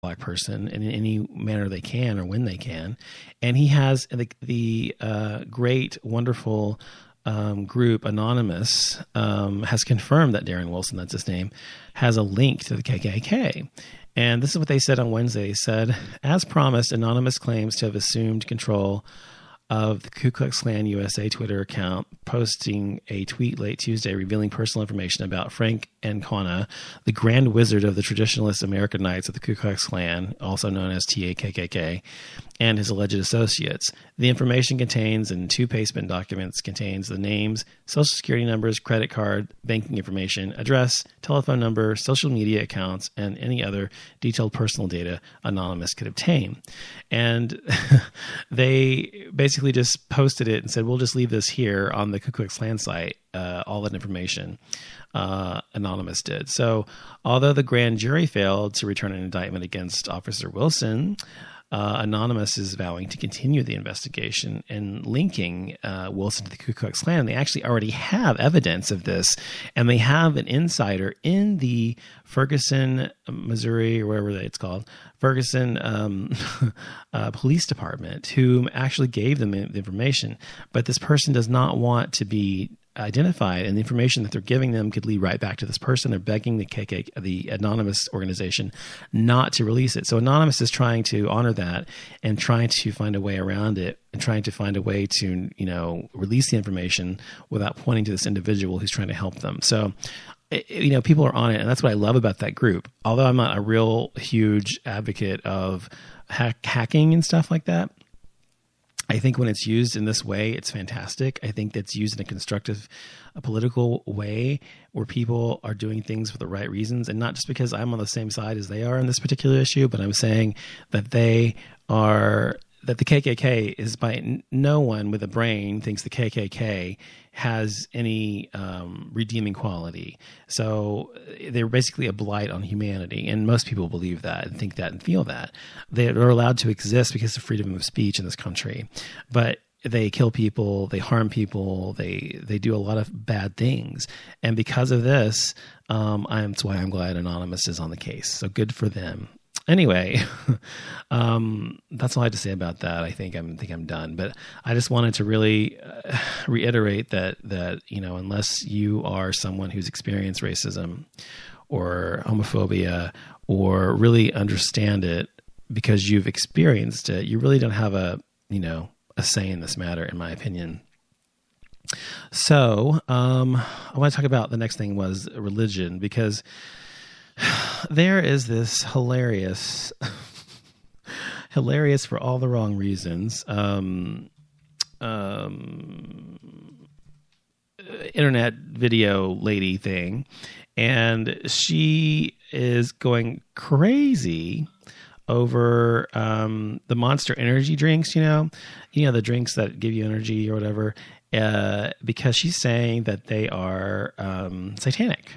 Black person in any manner they can or when they can. And he has the great, wonderful group Anonymous has confirmed that Darren Wilson, that's his name, has a link to the KKK. And this is what they said on Wednesday. They said, as promised, Anonymous claims to have assumed control of the Ku Klux Klan USA Twitter account, posting a tweet late Tuesday revealing personal information about Frank Ancona, the Grand Wizard of the Traditionalist American Knights of the Ku Klux Klan, also known as TAKKK, and his alleged associates. The information contains, in 2 pastebin documents, contains the names, social security numbers, credit card, banking information, address, telephone number, social media accounts, and any other detailed personal data Anonymous could obtain. And they basically just posted it and said, we'll just leave this here on the Ku Klux Klan site, all that information. Anonymous did. So although the grand jury failed to return an indictment against Officer Wilson, Anonymous is vowing to continue the investigation and linking Wilson to the Ku Klux Klan. They actually already have evidence of this, and they have an insider in the Ferguson, Missouri, or wherever it's called, Ferguson police department, who actually gave them the information. But this person does not want to be identified, and the information that they're giving them could lead right back to this person. They're begging the Anonymous organization not to release it. So Anonymous is trying to honor that and trying to find a way around it and trying to find a way to, release the information without pointing to this individual who's trying to help them. So, people are on it, and that's what I love about that group. Although I'm not a real huge advocate of hacking and stuff like that, I think when it's used in this way, it's fantastic. I think that's used in a constructive, political way where people are doing things for the right reasons, and not just because I'm on the same side as they are in this particular issue, but I'm saying that the KKK is, by no one with a brain thinks the KKK has any redeeming quality. So they're basically a blight on humanity. And most people believe that and think that and feel that. They're allowed to exist because of freedom of speech in this country. But they kill people, they harm people, they do a lot of bad things. And because of this, that's why I'm glad Anonymous is on the case. So good for them. Anyway, that's all I had to say about that. I think I'm done. But I just wanted to really reiterate that unless you are someone who's experienced racism or homophobia or really understand it because you've experienced it, you really don't have a say in this matter, in my opinion. So I want to talk about the next thing was religion, because there is this hilarious for all the wrong reasons, internet video lady thing. And she is going crazy over the Monster energy drinks, the drinks that give you energy or whatever, because she's saying that they are satanic.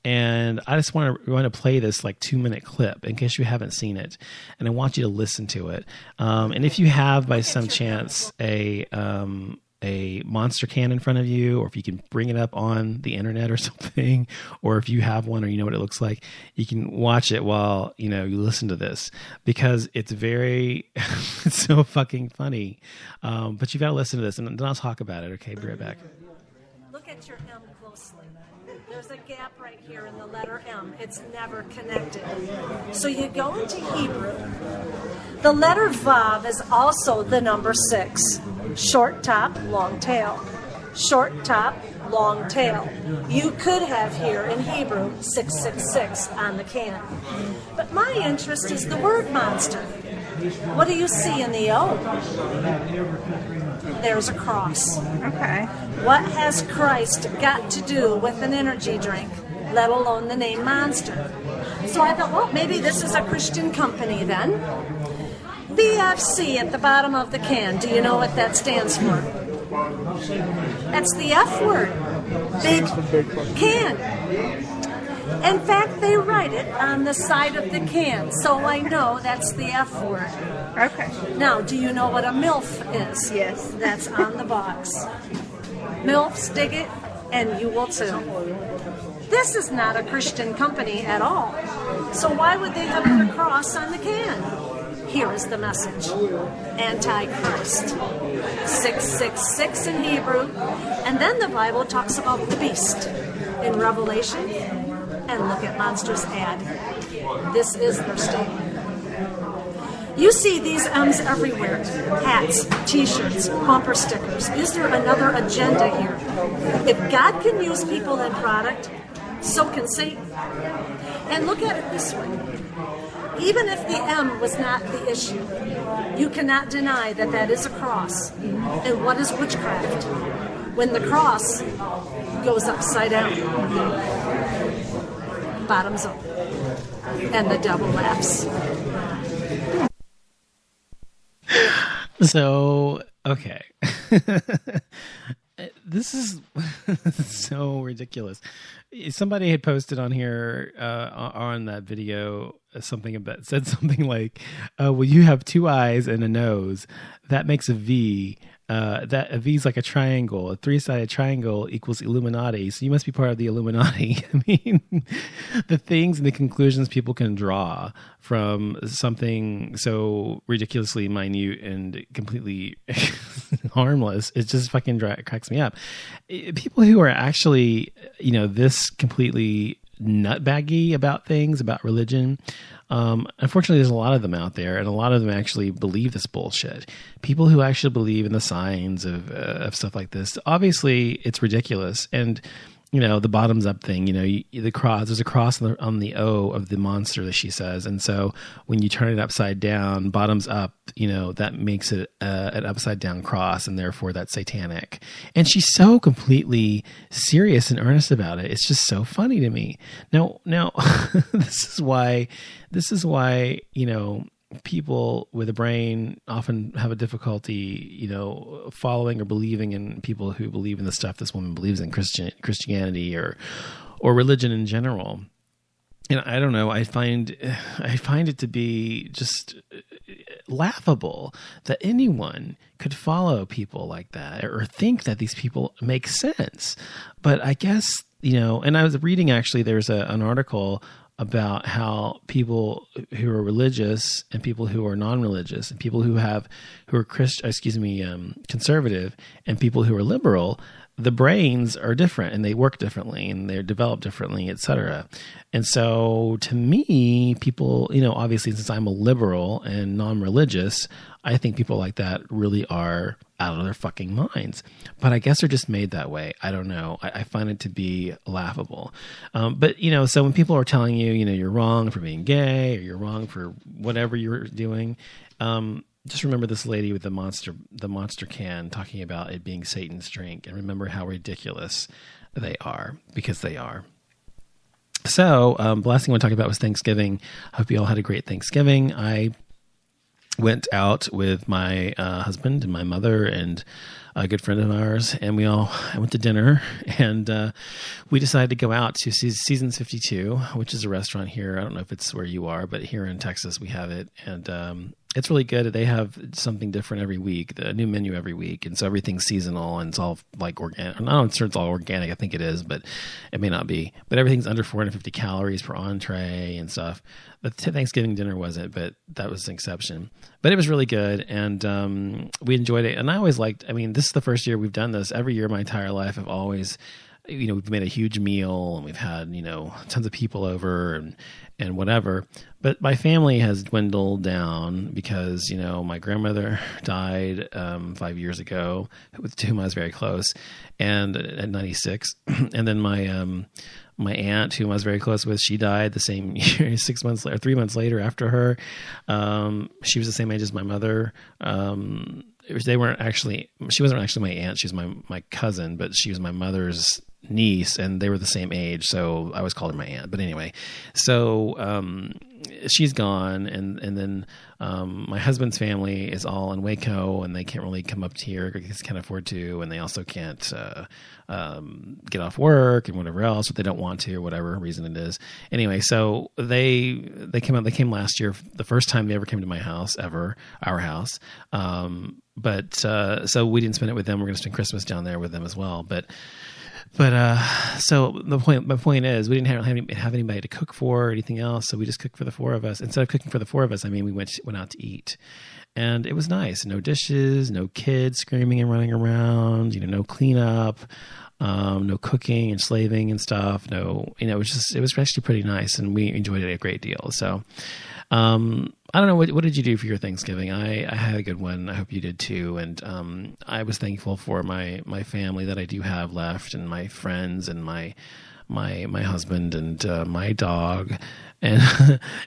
And I just want to play this 2-minute clip in case you haven't seen it, and I want you to listen to it. And if you have, by some chance, a Monster can in front of you, or if you can bring it up on the internet or something, or if you have one or you know what it looks like, you can watch it while you listen to this, because it's it's so fucking funny. But you've got to listen to this, and then I'll talk about it. Okay, be right back. Look at your M closely. There's a gap right here in the letter M. It's never connected. So you go into Hebrew. The letter Vav is also the number 6. Short top, long tail. Short top, long tail. You could have here in Hebrew 666 on the can. But my interest is the word monster. What do you see in the O? There's a cross. Okay. What has Christ got to do with an energy drink, let alone the name Monster? So I thought, well, maybe this is a Christian company then. VFC at the bottom of the can. Do you know what that stands for? That's the F word. Big can. In fact, they write it on the side of the can, so I know that's the F word. Okay. Now, do you know what a MILF is? Yes. That's on the box. MILFs dig it, and you will too. This is not a Christian company at all. So why would they have put a cross on the can? Here is the message. Antichrist. 666 in Hebrew. And then the Bible talks about the beast in Revelation. And look at Monster's ad. This is their statement. You see these M's everywhere. Hats, t-shirts, bumper stickers. Is there another agenda here? If God can use people and product, so can Satan. And look at it this way. Even if the M was not the issue, you cannot deny that that is a cross. And what is witchcraft? When the cross goes upside down, bottoms up, and the devil laughs. So, okay. This is so ridiculous. Somebody had posted on here on that video said something like, well, you have two eyes and a nose. That makes a V. That a V is like a triangle. A three-sided triangle equals Illuminati. So you must be part of the Illuminati. I mean, the things and the conclusions people can draw from something so ridiculously minute and completely harmless, it just fucking cracks me up. People who are actually, this completely nutbaggy about things, about religion. Unfortunately, there's a lot of them out there, and a lot of them actually believe this bullshit. People who actually believe in the signs of stuff like this. Obviously, it's ridiculous. And, the bottoms up thing, the cross, there's a cross on the O of the monster that she says. And so when you turn it upside down, bottoms up, that makes it an upside down cross, and therefore that's satanic. And she's so completely serious and earnest about it. It's just so funny to me. Now, this is why, people with a brain often have a difficulty, following or believing in people who believe in the stuff this woman believes in, Christianity or religion in general. And I don't know. I find it to be just laughable that anyone could follow people like that or think that these people make sense. But I guess, and I was reading, actually, there's an article about how people who are religious and people who are non-religious and people who are conservative and people who are liberal, the brains are different and they work differently and they're developed differently, etc. And so to me, people, obviously, since I'm a liberal and non-religious, I think people like that really are out of their fucking minds. But I guess they're just made that way. I don't know. I find it to be laughable. But, so when people are telling you, you're wrong for being gay or you're wrong for whatever you're doing, just remember this lady with the monster can talking about it being Satan's drink, and remember how ridiculous they are, because they are. So the last thing I want to talk about was Thanksgiving. I hope you all had a great Thanksgiving. I went out with my husband and my mother and a good friend of ours, and I went to dinner, and we decided to go out to Seasons 52, which is a restaurant here. I don't know if it's where you are, but here in Texas we have it, and it's really good. They have something different every week, a new menu every week, and so everything's seasonal, and it's all like organic. I'm not sure it's all organic. I think it is, but it may not be. But everything's under 450 calories per entree and stuff. The Thanksgiving dinner wasn't, but that was an exception. But it was really good, and we enjoyed it. And I always liked, this is the first year we've done this. Every year my entire life I've always, we've made a huge meal, and we've had, tons of people over and whatever. But my family has dwindled down because, my grandmother died 5 years ago, to whom I was very close, and at 96. And then my aunt, whom I was very close with, she died the same year, 6 months later, 3 months later after her. She was the same age as my mother. She wasn't actually my aunt. She was my cousin, but she was my mother's niece, and they were the same age, so I always called her my aunt. But anyway, so she's gone, and then my husband's family is all in Waco, and they can't really come up here because they can't afford to, and they also can't get off work and whatever else, if they don't want to, or whatever reason it is. Anyway, so they came last year, the first time they ever came to my house ever, our house. But so we didn't spend it with them. We're going to spend Christmas down there with them as well. But But so my point is, we didn't have anybody to cook for or anything else, so we just cooked for the four of us. Instead of cooking for the four of us, I mean, we went out to eat, and it was nice. No dishes, no kids screaming and running around, no cleanup, no cooking and slaving and stuff. No, it was actually pretty nice, and we enjoyed it a great deal. So, I don't know, what did you do for your Thanksgiving? I had a good one. I hope you did too. And I was thankful for my family that I do have left, and my friends, and my husband, and my dog, and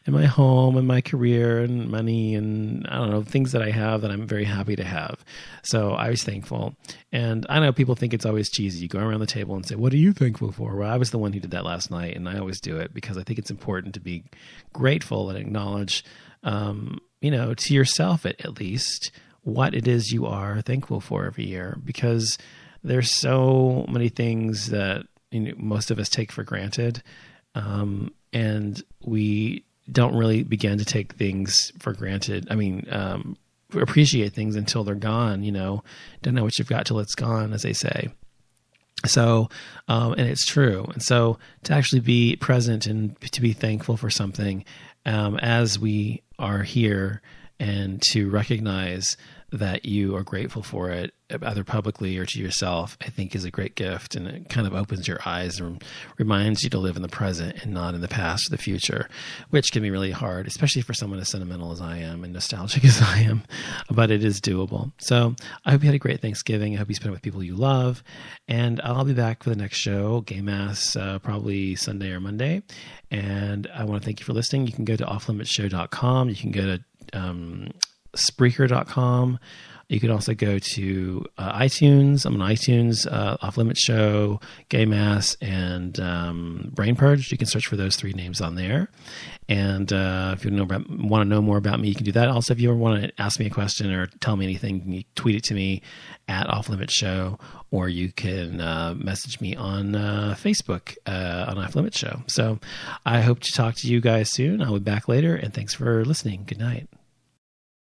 and my home, and my career, and money, and I don't know, things that I have that I'm very happy to have. So I was thankful. And I know people think it's always cheesy. You go around the table and say, "What are you thankful for?" Well, I was the one who did that last night, and I always do it because I think it's important to be grateful and acknowledge, to yourself at least, what it is you are thankful for every year, because there's so many things that most of us take for granted, and we don't really begin to take things for granted. I mean, appreciate things until they're gone. Don't know what you've got till it's gone, as they say. So, and it's true. And so to actually be present and to be thankful for something, as we are here, and to recognize that you are grateful for it, either publicly or to yourself, I think is a great gift. And it kind of opens your eyes and reminds you to live in the present and not in the past or the future, which can be really hard, especially for someone as sentimental as I am and nostalgic as I am, but it is doable. So I hope you had a great Thanksgiving. I hope you spent it with people you love, and I'll be back for the next show, Gay Mass, probably Sunday or Monday. And I want to thank you for listening. You can go to offlimitsshow.com. You can go to Spreaker.com. You can also go to iTunes. I'm on iTunes, Offlimits Show, Gay Mass, and Brain Purge. You can search for those three names on there. And if you want to know more about me, you can do that. Also, if you ever want to ask me a question or tell me anything, you tweet it to me at Offlimits Show, or you can message me on Facebook on Offlimits Show. So I hope to talk to you guys soon. I'll be back later, and thanks for listening. Good night.